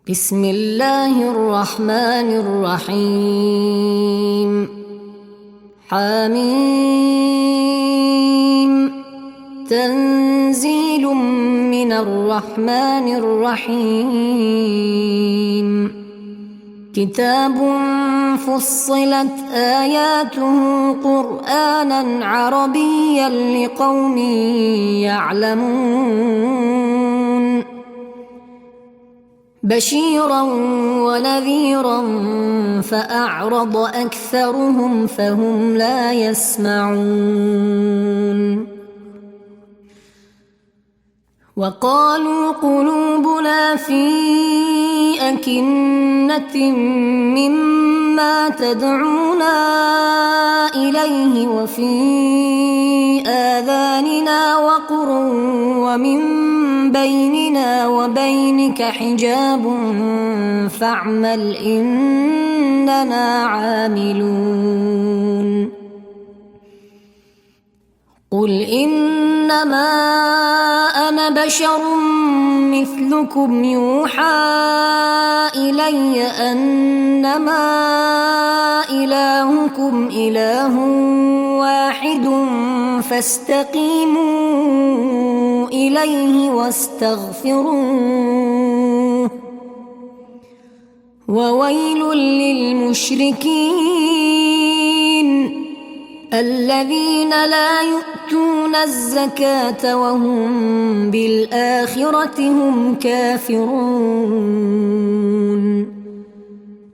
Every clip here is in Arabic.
بسم الله الرحمن الرحيم حميم تنزيل من الرحمن الرحيم كتاب فصلت آياته قرآنا عربيا لقوم يعلمون بشيرا ونذيرا فأعرض أكثرهم فهم لا يسمعون وقالوا قلوبنا في أكنة مما تدعونا إليه وفي آذاننا وقر ومن بيننا وبينك حجاب فاعمل إننا عاملون قل إنما أنا بشر مثلكم يوحى إلي أنما إلهكم إله واحد فاستقيموا إليه واستغفروه وويل للمشركين الذين لا يؤتون الزكاة وهم بالآخرة هم كافرون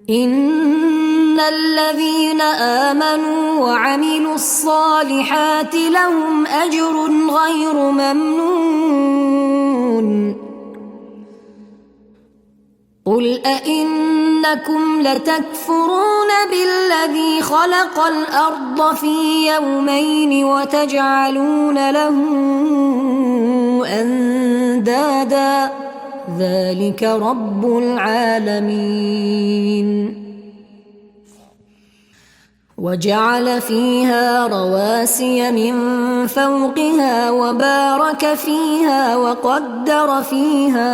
إن الذين آمنوا وعملوا الصالحات لهم أجر غير ممنون قل أئنكم لتكفرون بالذي خلق الأرض في يومين وتجعلون له أندادا ذلك رب العالمين وجعل فيها رواسي من فوقها وبارك فيها وقدر فيها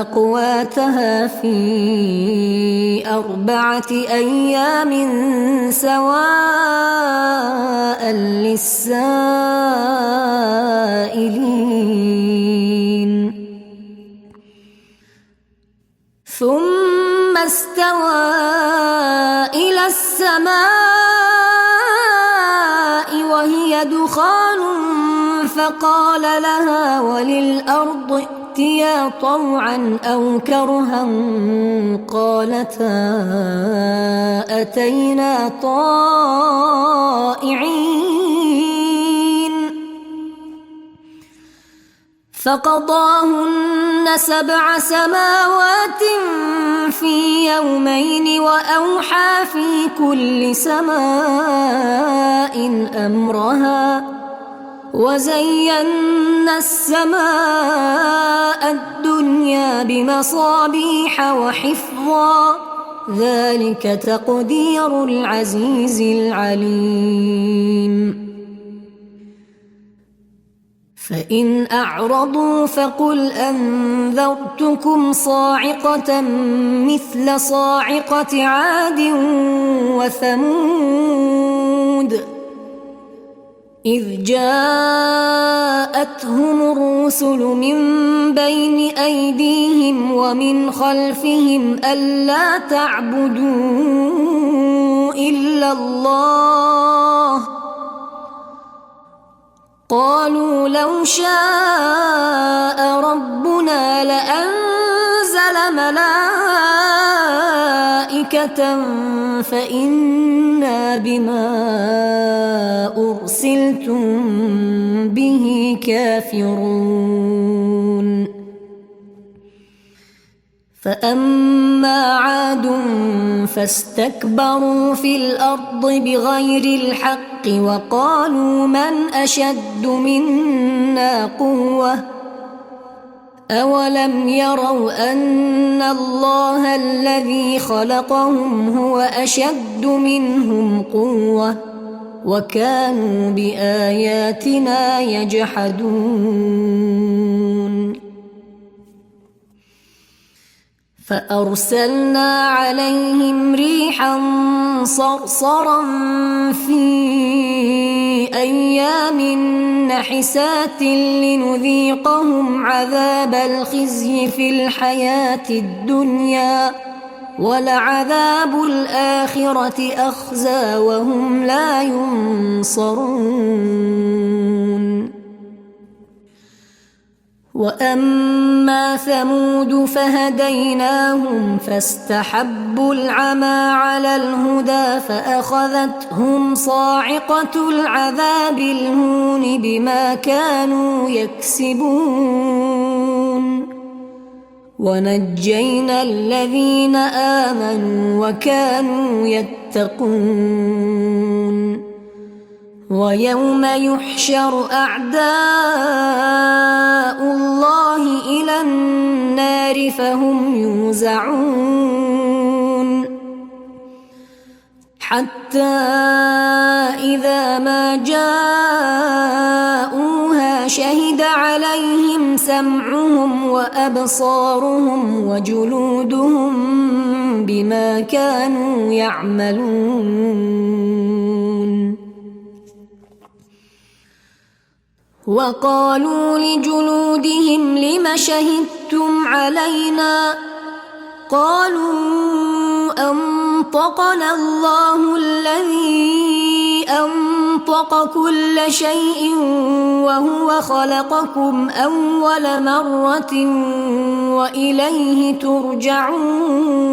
أقواتها في 4 أيام سواء للسائلين ثم استوى إلى السماء وهي دخان فقال لها وللأرض ائتيا طوعا أو كرها قالتا أتينا طائعين فقضاهن 7 سماوات في يومين وأوحى في كل سماء أمرها وزينا السماء الدنيا بمصابيح وحفظا ذلك تقدير العزيز العليم فإن أعرضوا فقل أنذرتكم صاعقة مثل صاعقة عاد وثمود إذ جاءتهم الرسل من بين أيديهم ومن خلفهم ألا تعبدوا إلا الله قالوا لو شاء ربنا لأنزل ملائكة فإنا بما أرسلتم به كافرون فأما عاد فاستكبروا في الأرض بغير الحق وقالوا من أشد منا قوة أولم يروا أن الله الذي خلقهم هو أشد منهم قوة وكانوا بآياتنا يجحدون فأرسلنا عليهم ريحا صرصرا في أيام نحسات لنذيقهم عذاب الخزي في الحياة الدنيا ولعذاب الآخرة أخزى وهم لا ينصرون. وأما ثمود فهديناهم فاستحبوا العمى على الهدى فأخذتهم صاعقة العذاب الهون بما كانوا يكسبون. ونجينا الذين آمنوا وكانوا يتقون. ويوم يحشر أعداء الله إلى النار فهم يوزعون حتى إذا ما جاءوها شهد عليهم سمعهم وأبصارهم وجلودهم بما كانوا يعملون. وقالوا لجلودهم لم شهدتم علينا قالوا أنطقنا الله الذي أنطق كل شيء وهو خلقكم أول مرة وإليه ترجعون.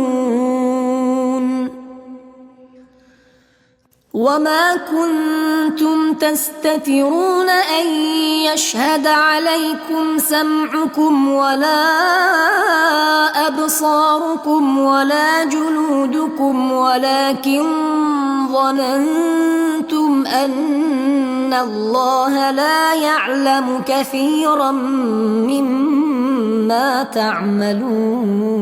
وما كنتم تستترون أن يشهد عليكم سمعكم ولا أبصاركم ولا جلودكم ولكن ظننتم أن الله لا يعلم كثيرا مما تعملون.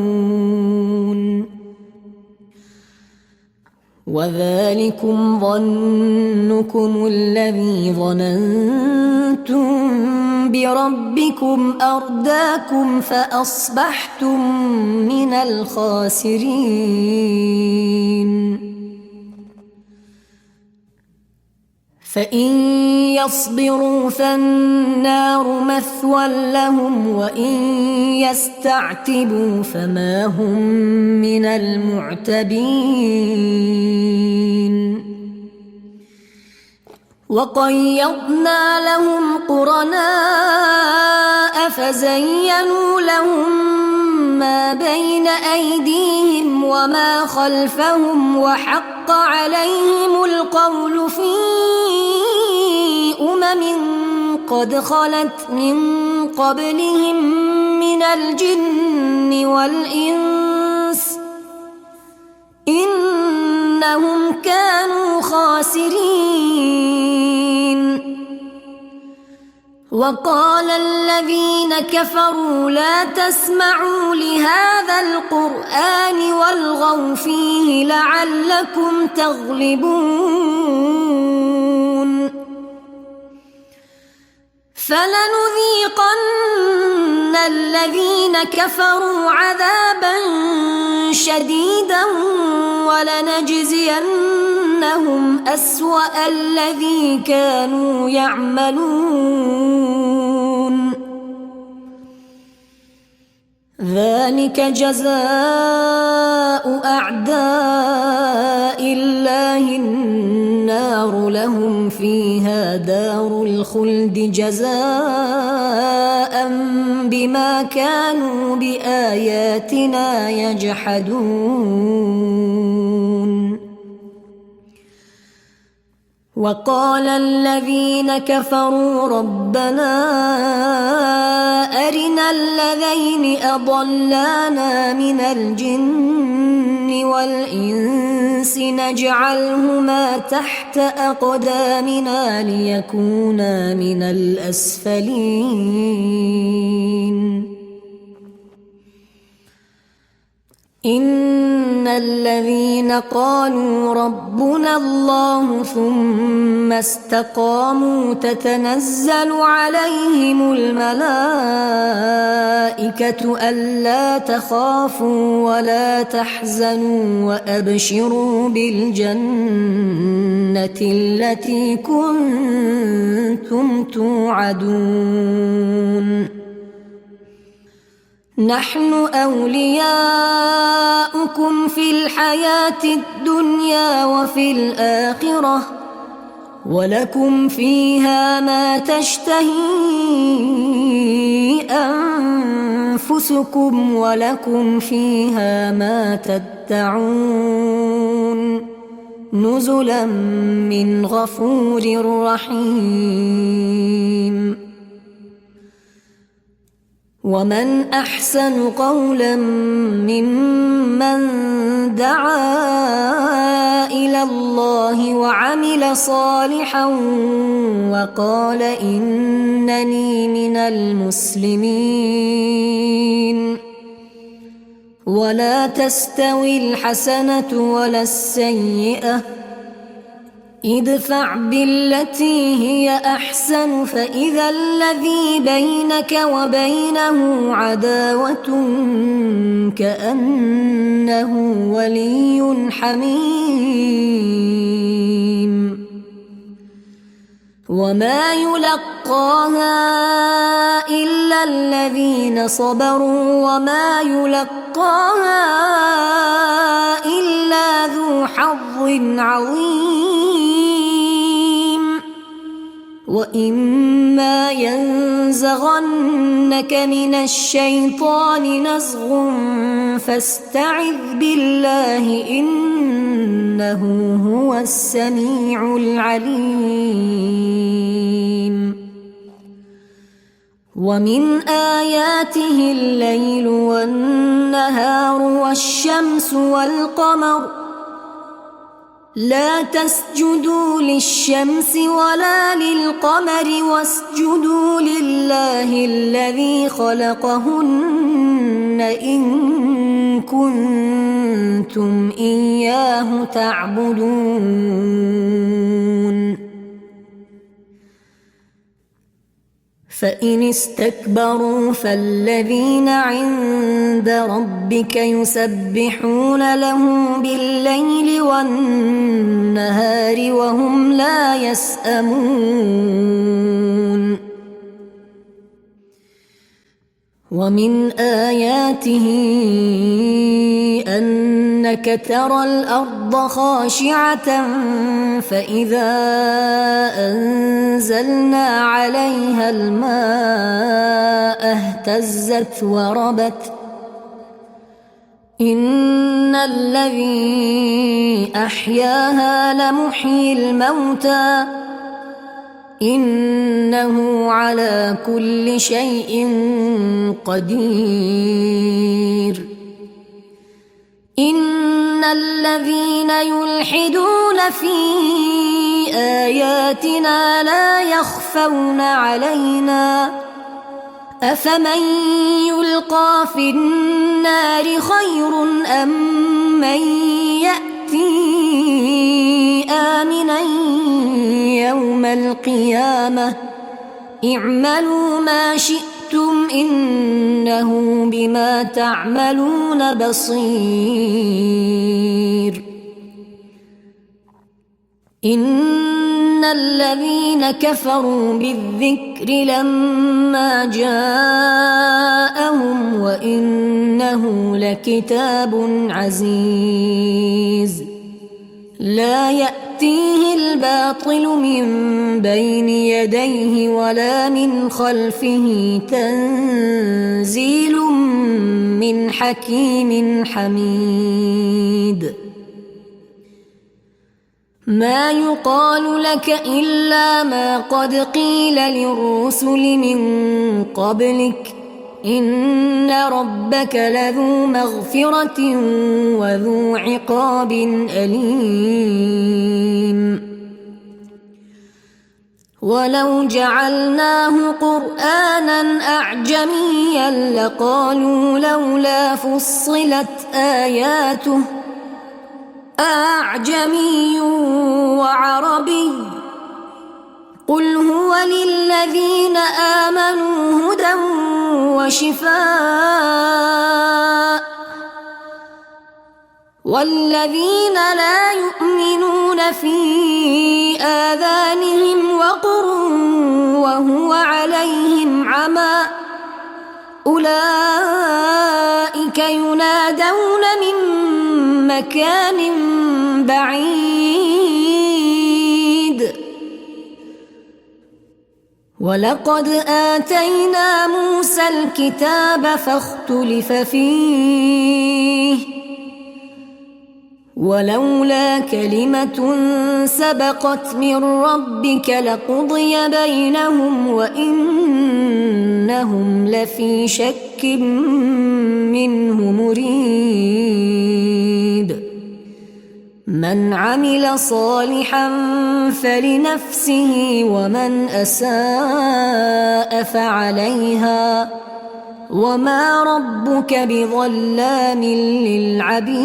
وذلكم ظنكم الذي ظننتم بربكم أرداكم فأصبحتم من الخاسرين. فإن يصبروا فالنار مثوى لهم وإن يستعتبوا فما هم من المعتبين. وقيضنا لهم قرناء فزينوا لهم ما بين أيديهم وما خلفهم وحق عليهم القول في قد خلت من قبلهم من الجن والإنس إنهم كانوا خاسرين. وقال الذين كفروا لا تسمعوا لهذا القرآن والغوا فيه لعلكم تغلبون. فلنذيقن الذين كفروا عذابا شديدا ولنجزينهم أسوأ الذي كانوا يعملون. ذلك جزاء أعداء الله النار لهم فيها دار الخلد جزاء بما كانوا بآياتنا يجحدون. وقال الذين كفروا ربنا أرنا الذين أضلانا من الجن والإنس نجعلهما تحت أقدامنا ليكونا من الأسفلين. إن إن الذين قالوا ربنا الله ثم استقاموا تتنزل عليهم الملائكة ألا تخافوا ولا تحزنوا وأبشروا بالجنة التي كنتم توعدون نحن أولياؤكم في الحياة الدنيا وفي الآخرة ولكم فيها ما تشتهي أنفسكم ولكم فيها ما تدعون نزلا من غفور رحيم ومن أحسن قولا ممن دعا إلى الله وعمل صالحا وقال إنني من المسلمين ولا تستوي الحسنة ولا السيئة ادفع بالتي هي أحسن فإذا الذي بينك وبينه عداوة كأنه ولي حميم وما يلقاها إلا الذين صبروا وما يلقاها إلا ذو حظ عظيم وإما ينزغنك من الشيطان نزغ فاستعذ بالله إنه هو السميع العليم ومن آياته الليل والنهار والشمس والقمر لا تسجدوا للشمس ولا للقمر واسجدوا لله الذي خلقهن إن كنتم إياه تعبدون فإن استكبروا فالذين عند ربك يسبحون له بالليل والنهار وهم لا يسأمون ومن آياته أنك ترى الأرض خاشعة فإذا أنزلنا عليها الماء اهتزت وربت إن الذي أحياها لمحيي الموتى إنه على كل شيء قدير إن الذين يلحدون في آياتنا لا يخفون علينا أفمن يلقى في النار خير أم من يأتي آمنا يوم القيامة اعملوا ما شئتم إنه بما تعملون بصير إن الذين كفروا بالذكر لما جاءهم وإنه لكتاب عزيز لا يأتيه الباطل من بين يديه ولا من خلفه تنزيل من حكيم حميد ما يقال لك إلا ما قد قيل للرسل من قبلك إن ربك لذو مغفرة وذو عقاب أليم ولو جعلناه قرآنا أعجميا لقالوا لولا فصلت آياته أعجمي وعربي قل هو للذين آمنوا هدى وشفاء والذين لا يؤمنون في آذانهم وقر وهو عليهم عمى أولئك ينادون من مكان بعيد ولقد آتينا موسى الكتاب فاختلف فيه ولولا كلمة سبقت من ربك لقضي بينهم وإنهم لفي شك منه مريب من عمل صالحا فلنفسه ومن أساء فعليها وما ربك بظلام للعبيد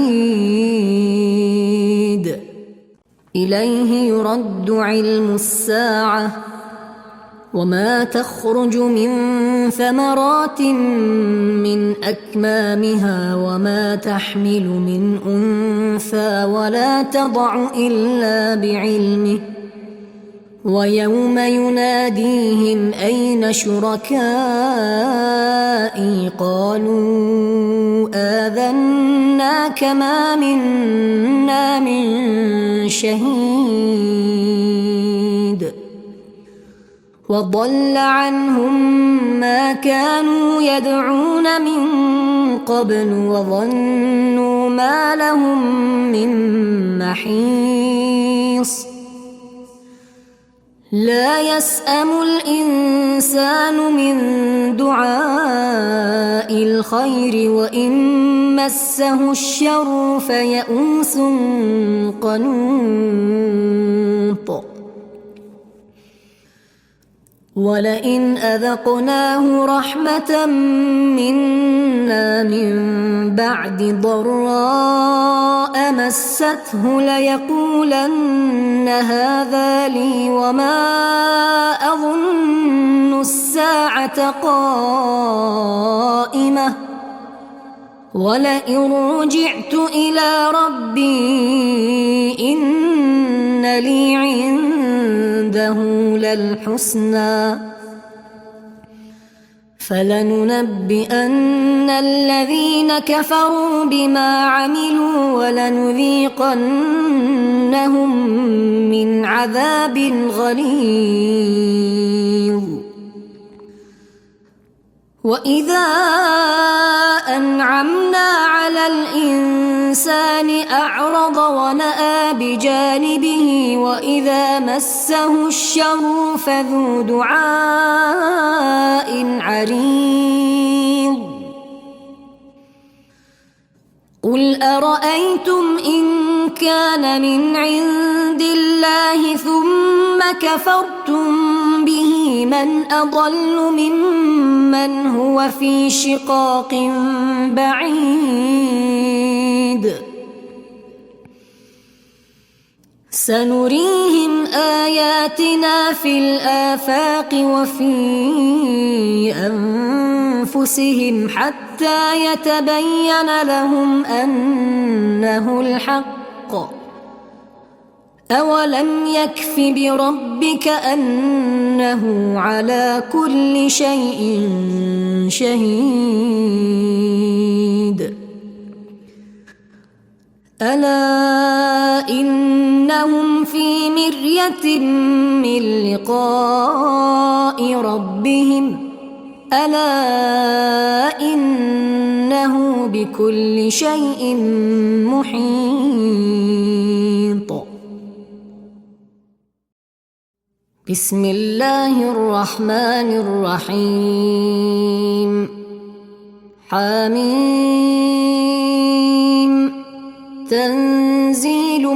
إليه يرد علم الساعة وما تخرج من ثمرات من أكمامها وما تحمل من أنثى ولا تضع إلا بعلمه ويوم يناديهم أين شركائي قالوا آذناك ما منا من شهيد وضل عنهم ما كانوا يدعون من قبل وظنوا ما لهم من محيص لا يسأم الإنسان من دعاء الخير وإن مسه الشر فيئوس قنوط ولئن أذقناه رحمة منا من بعد ضراء مسته ليقولن هذا لي وما أظن الساعة قائمة ولئن رجعت إلى ربي إن لي عنده للحسنى فلننبئن الذين كفروا بما عملوا ولنذيقنهم من عذاب غليظ وإذا أنعمنا على الإنسان أعرض ونأى بجانبه وإذا مسه الشر فذو دعاء عريض قل أرأيتم إن كان من عند الله ثم كفرتم به من أضل ممن هو في شقاق بعيد سنريهم آياتنا في الآفاق وفي أنفسهم حتى يتبين لهم أنه الحق أولم يكف بربك أنه على كل شيء شهيد ألا إنهم في مرية من لقاء ربهم ألا إنه بكل شيء محيط بسم الله الرحمن الرحيم حميم تنزيل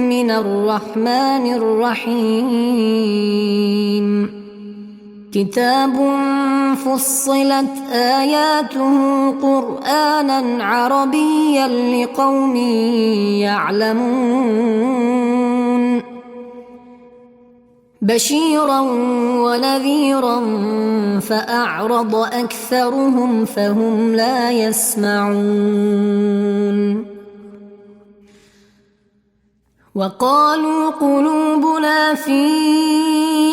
من الرحمن الرحيم كتاب فصلت آياته قرآنا عربيا لقوم يعلمون بشيرا ونذيرا فأعرض أكثرهم فهم لا يسمعون وقالوا قلوبنا في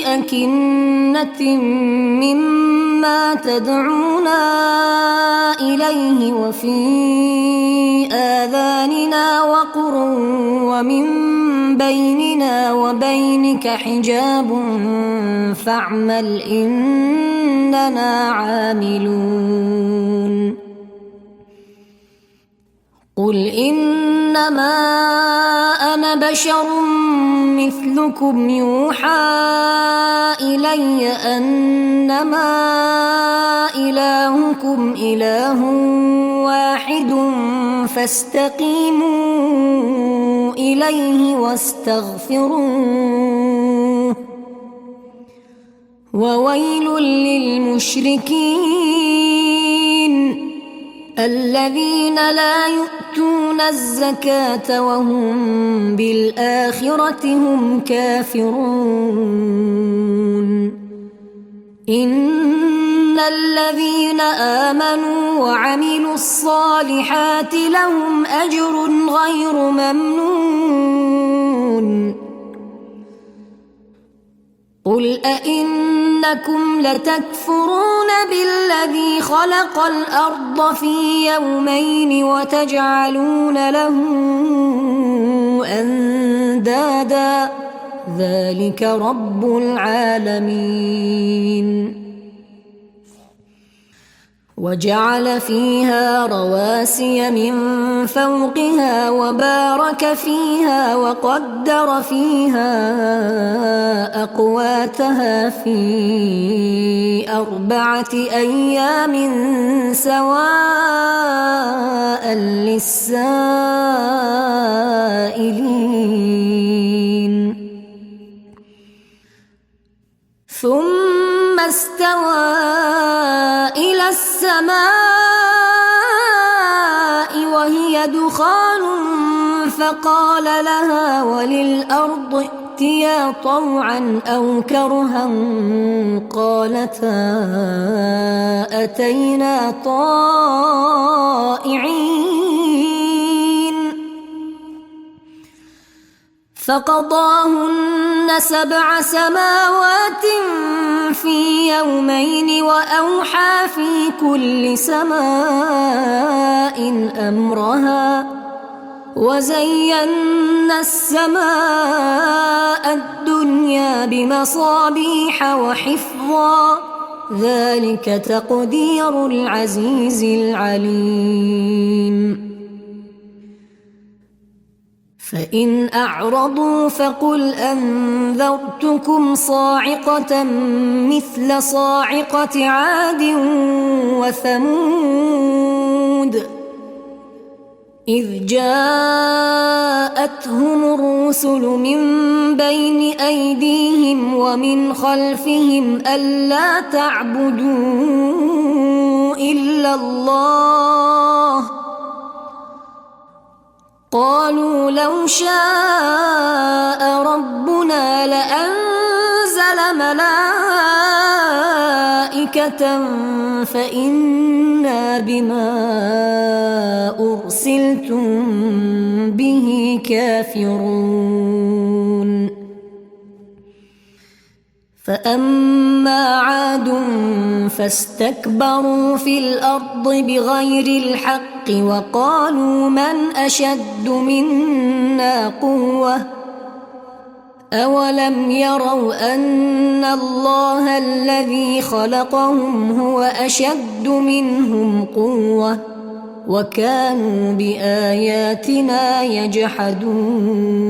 أكنة مما تدعونا إليه وفي آذاننا وقر ومن بيننا وبينك حجاب فاعمل إننا عاملون قل إنما أنا بشر مثلكم يوحى إلي أنما إلهكم إله واحد فاستقيموا إليه واستغفروه وويل للمشركين الذين لا يؤتون الزكاة وهم بالآخرة هم كافرون إن الذين آمنوا وعملوا الصالحات لهم أجر غير ممنون قل أئنكم لتكفرون بالذي خلق الأرض في يومين وتجعلون له أندادا ذلك رب العالمين وجعل فيها رواسي من فوقها وبارك فيها وقدر فيها أقواتها في 4 أيام سواء للسائلين ثم استوى إلى السماء وهي دخان فقال لها وللأرض ائتيا طوعا أو كرها قالتا أتينا طائعين فقضاهن 7 سماوات في يومين وأوحى في كل سماء أمرها وزينا السماء الدنيا بمصابيح وحفظا ذلك تقدير العزيز العليم فإن أعرضوا فقل أنذرتكم صاعقة مثل صاعقة عاد وثمود إذ جاءتهم الرسل من بين أيديهم ومن خلفهم ألا تعبدوا إلا الله قالوا لو شاء ربنا لأنزل ملائكة فإنا بما أرسلتم به كافرون فأما عاد فاستكبروا في الأرض بغير الحق وقالوا من أشد منا قوة أولم يروا أن الله الذي خلقهم هو أشد منهم قوة وكانوا بآياتنا يجحدون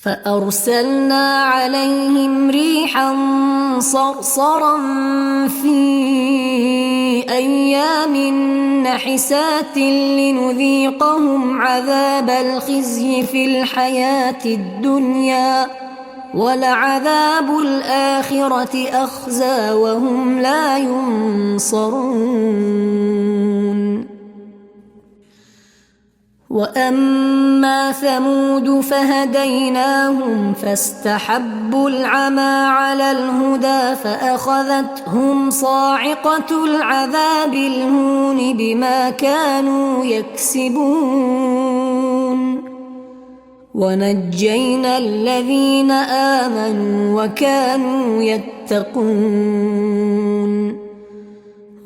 فأرسلنا عليهم ريحا صرصرا في أيام نحسات لنذيقهم عذاب الخزي في الحياة الدنيا ولعذاب الآخرة أخزى وهم لا ينصرون وأما ثمود فهديناهم فاستحبوا العمى على الهدى فأخذتهم صاعقة العذاب الهون بما كانوا يكسبون ونجينا الذين آمنوا وكانوا يتقون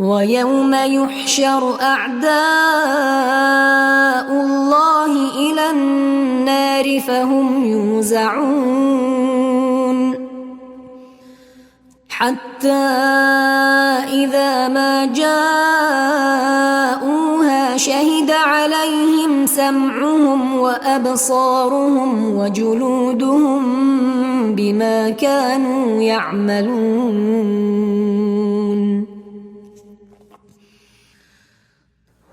ويوم يحشر أعداء الله إلى النار فهم يوزعون حتى إذا ما جاءوها شهد عليهم سمعهم وأبصارهم وجلودهم بما كانوا يعملون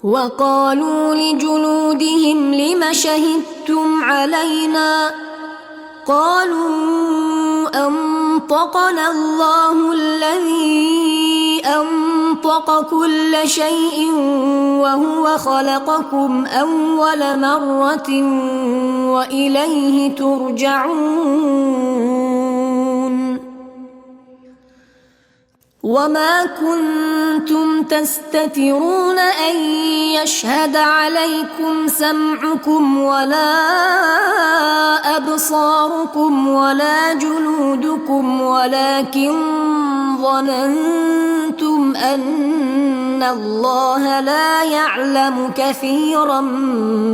وقالوا لجلودهم لم شهدتم علينا قالوا أنطقنا الله الذي أنطق كل شيء وهو خلقكم أول مرة وإليه ترجعون وما كنتم تستترون أن يشهد عليكم سمعكم ولا أبصاركم ولا جلودكم ولكن ظننتم أن الله لا يعلم كثيرا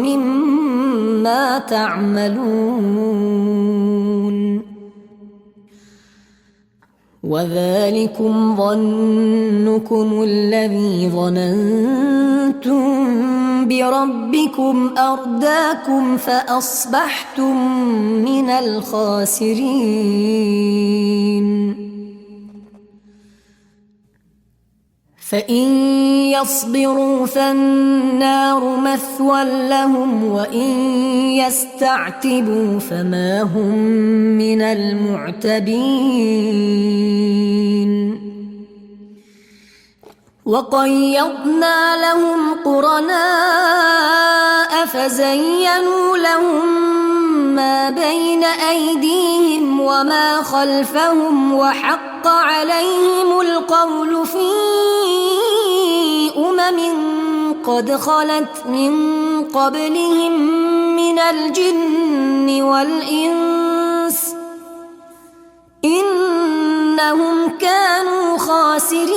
مما تعملون وذلكم ظنكم الذي ظننتم بربكم أرداكم فأصبحتم من الخاسرين فإن يصبروا فالنار مثوى لهم وإن يستعتبوا فما هم من المعتبين وقيضنا لهم قرناء فزينوا لهم ما بين أيديهم وما خلفهم وحق عليهم القول في قد خلت من قبلهم من الجن والإنس إنهم كانوا خاسرين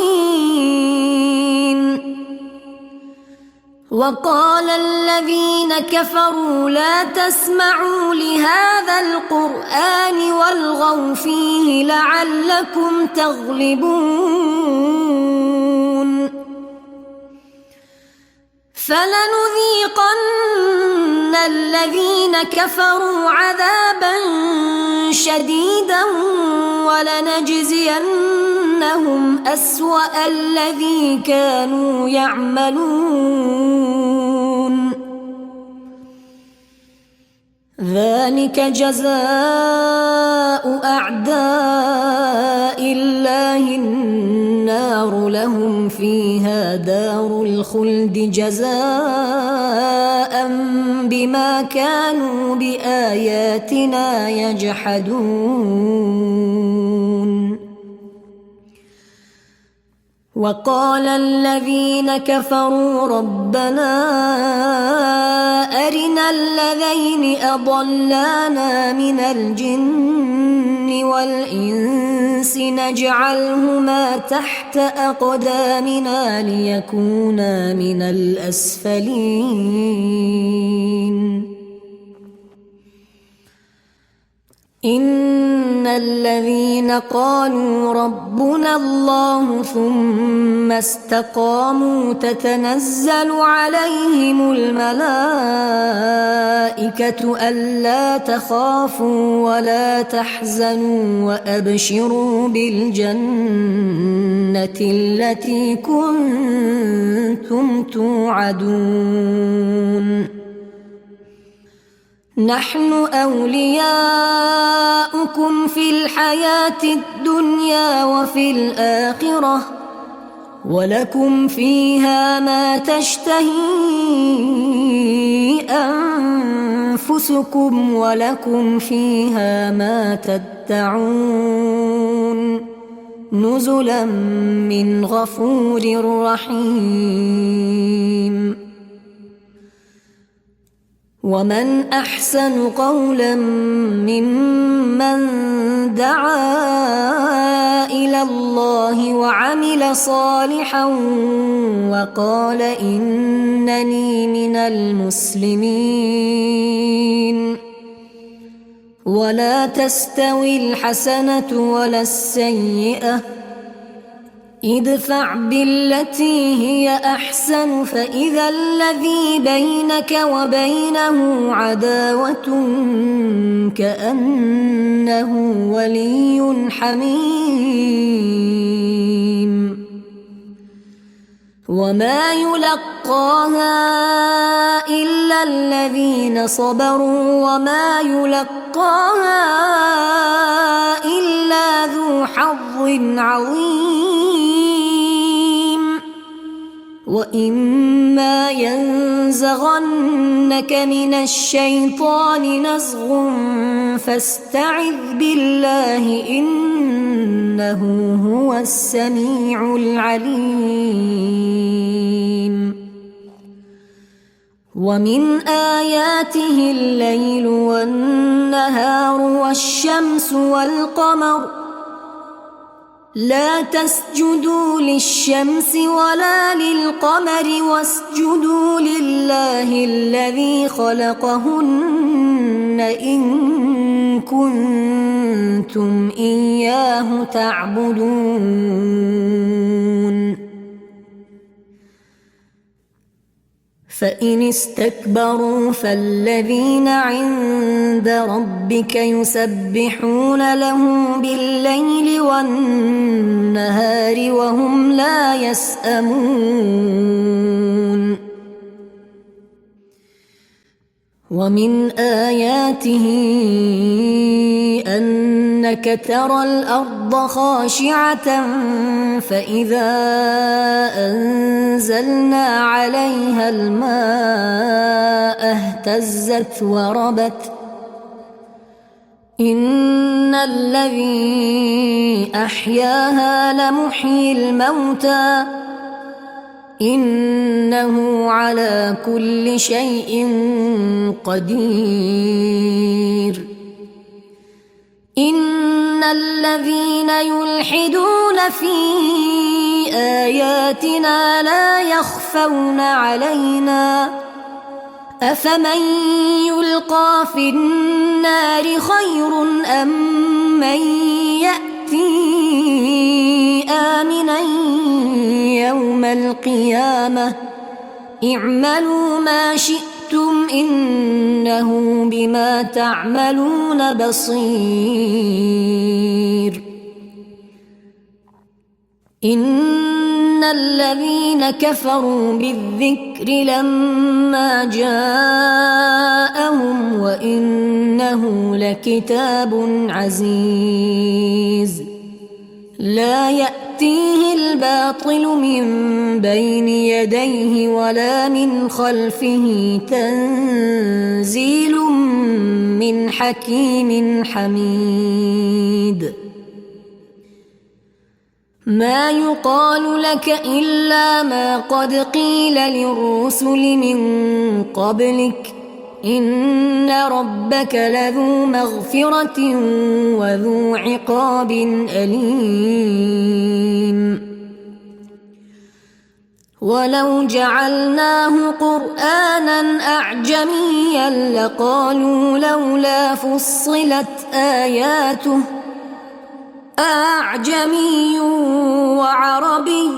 وقال الذين كفروا لا تسمعوا لهذا القرآن والغوا فيه لعلكم تغلبون فلنذيقن الذين كفروا عذابا شديدا ولنجزينهم أسوأ الذي كانوا يعملون ذلك جزاء أعداء الله النار لهم فيها دار الخلد جزاء بما كانوا بآياتنا يجحدون وقال الذين كفروا ربنا أرنا الذين أضلانا من الجن والإنس نجعلهما تحت أقدامنا ليكونا من الأسفلين إن الذين قالوا ربنا الله ثم استقاموا تتنزل عليهم الملائكة ألا تخافوا ولا تحزنوا وأبشروا بالجنة التي كنتم توعدون نحن أولياؤكم في الحياة الدنيا وفي الآخرة ولكم فيها ما تشتهي أنفسكم ولكم فيها ما تدعون نزلا من غفور رحيم. ومن أحسن قولا ممن دعا إلى الله وعمل صالحا وقال إنني من المسلمين. ولا تستوي الحسنة ولا السيئة ادفع بالتي هي أحسن فإذا الذي بينك وبينه عداوة كأنه ولي حميم. وما يلقاها إلا الذين صبروا وما يلقاها إلا ذو حظ عظيم. وإما ينزغنك من الشيطان نزغ فاستعذ بالله إنه هو السميع العليم. ومن آياته الليل والنهار والشمس والقمر لا تسجدوا للشمس ولا للقمر واسجدوا لله الذي خلقهن إن كنتم إياه تعبدون. فإن استكبروا فالذين عند ربك يسبحون له بالليل والنهار وهم لا يسأمون. ومن آياته أنك ترى الأرض خاشعة فإذا أنزلنا عليها الماء اهتزت وربت إن الذي أحياها لمحيي الموتى إنه على كل شيء قدير. إن الذين يلحدون في آياتنا لا يخفون علينا أفمن يلقى في النار خير أم من يأتي آمنا يوم القيامة اعملوا ما شئتم إنه بما تعملون بصير. إن الذين كفروا بالذكر لما جاءهم وإنه لكتاب عزيز لا يأتيه الباطل من بين يديه ولا من خلفه تنزيل من حكيم حميد. ما يقال لك إلا ما قد قيل للرسل من قبلك إن ربك لذو مغفرة وذو عقاب أليم. ولو جعلناه قرآنا أعجميا لقالوا لولا فصلت آياته أعجمي وعربي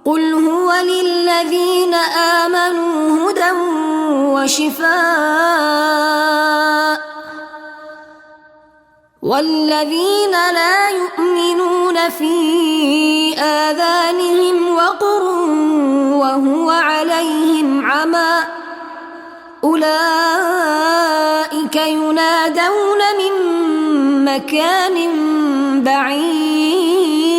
قل هو للذين آمنوا هدى وشفاء والذين لا يؤمنون في آذانهم وقر وهو عليهم عمى أولئك مكان بعيد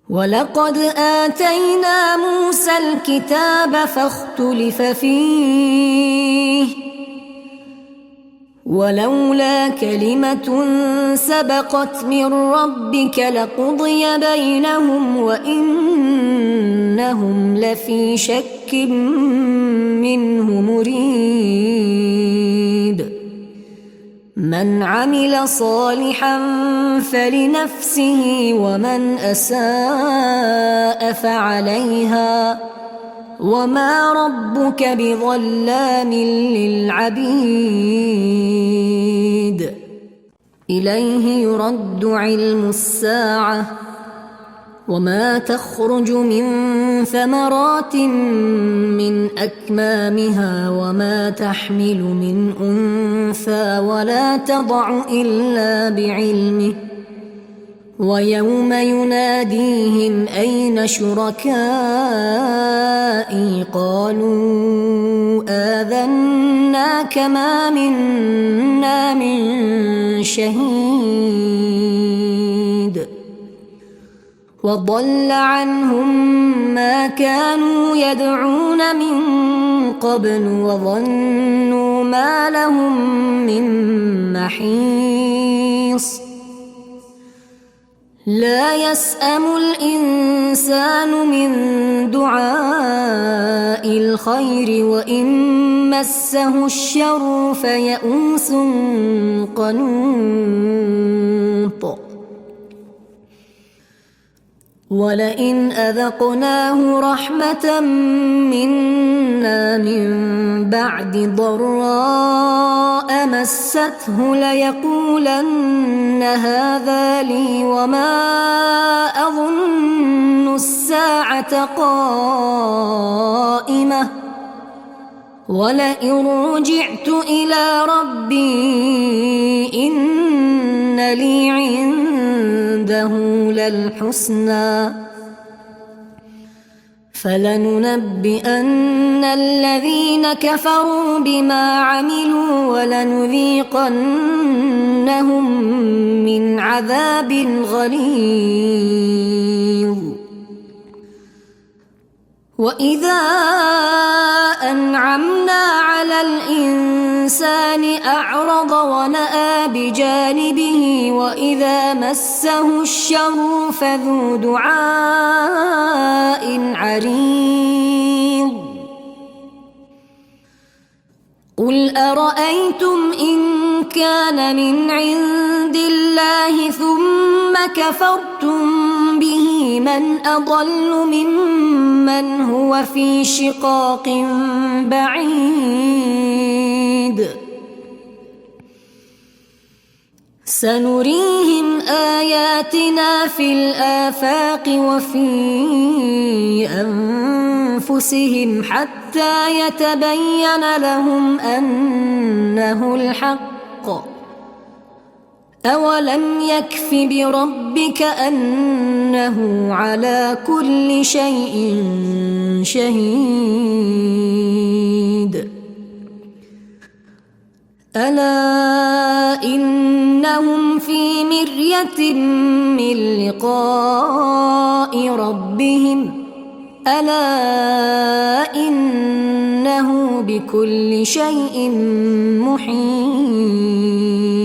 ولقد آتينا موسى الكتاب فاختلف فيه ولولا كلمة سبقت من ربك لقضي بينهم وإنهم لفي شك منه مريب من عمل صالحا فلنفسه ومن أساء فعليها وما ربك بظلام للعبيد إليه يرد علم الساعة وما تخرج من ثمرات من أكمامها وما تحمل من أنثى ولا تضع إلا بعلمه ويوم يناديهم أين شركائي قالوا آذناك ما منا من شهيد وضل عنهم ما كانوا يدعون من قبل وظنوا ما لهم من محيص لا يسأم الإنسان من دعاء الخير وإن مسه الشر فيئوس قنوط ولئن أذقناه رحمة منا من بعد ضراء مسته ليقولن هذا لي وما أظن الساعة قائمة ولئن رجعت إلى ربي إن لي عنده للحسنى فلننبئن الذين كفروا بما عملوا ولنذيقنهم من عذاب غليظ وإذا أنعمنا على الإنسان أعرض ونأى بجانبه وإذا مسه الشر فذو دعاء عريض قل أرأيتم إن كان من عند الله ثم كفرتم به من أضل ممن هو في شقاق بعيد سنريهم آياتنا في الآفاق وفي أنفسهم حتى يتبين لهم أنه الحق أولم يكف بربك أنه على كل شيء شهيد ألا إنهم في مرية من لقاء ربهم ألا إنه بكل شيء محيط